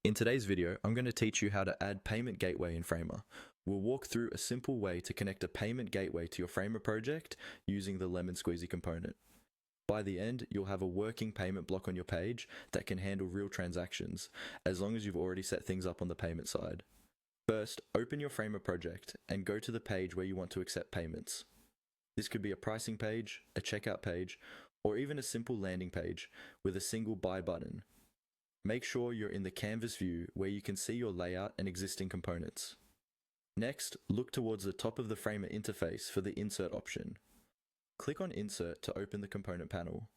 In today's video, I'm going to teach you how to add Payment Gateway in Framer. We'll walk through a simple way to connect a payment gateway to your Framer project using the Lemon Squeezy component. By the end, you'll have a working payment block on your page that can handle real transactions, as long as you've already set things up on the payment side. First, open your Framer project and go to the page where you want to accept payments. This could be a pricing page, a checkout page, or even a simple landing page with a single buy button. Make sure you're in the canvas view where you can see your layout and existing components. Next, look towards the top of the Framer interface for the Insert option. Click on Insert to open the component panel.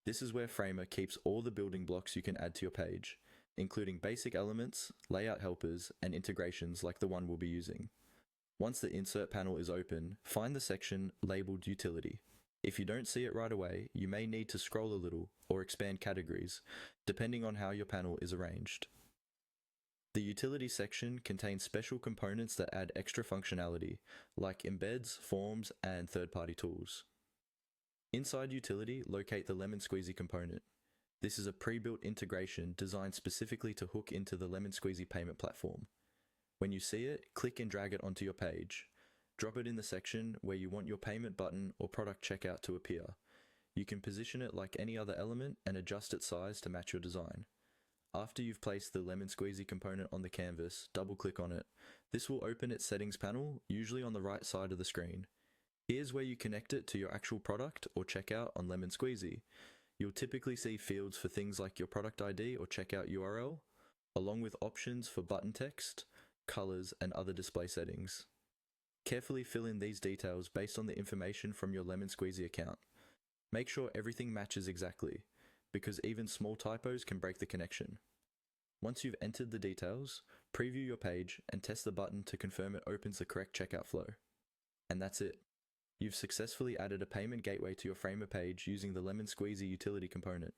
This is where Framer keeps all the building blocks you can add to your page, including basic elements, layout helpers, and integrations like the one we'll be using. Once the Insert panel is open, find the section labeled Utility. If you don't see it right away, you may need to scroll a little or expand categories, depending on how your panel is arranged. The Utility section contains special components that add extra functionality, like embeds, forms, and third-party tools. Inside Utility, locate the Lemon Squeezy component. This is a pre-built integration designed specifically to hook into the Lemon Squeezy payment platform. When you see it, click and drag it onto your page. Drop it in the section where you want your payment button or product checkout to appear. You can position it like any other element and adjust its size to match your design. After you've placed the Lemon Squeezy component on the canvas, double-click on it. This will open its settings panel, usually on the right side of the screen. Here's where you connect it to your actual product or checkout on Lemon Squeezy. You'll typically see fields for things like your product ID or checkout URL, along with options for button text, colors, and other display settings. Carefully fill in these details based on the information from your Lemon Squeezy account. Make sure everything matches exactly, because even small typos can break the connection. Once you've entered the details, preview your page and test the button to confirm it opens the correct checkout flow. And that's it. You've successfully added a payment gateway to your Framer page using the Lemon Squeezy utility component.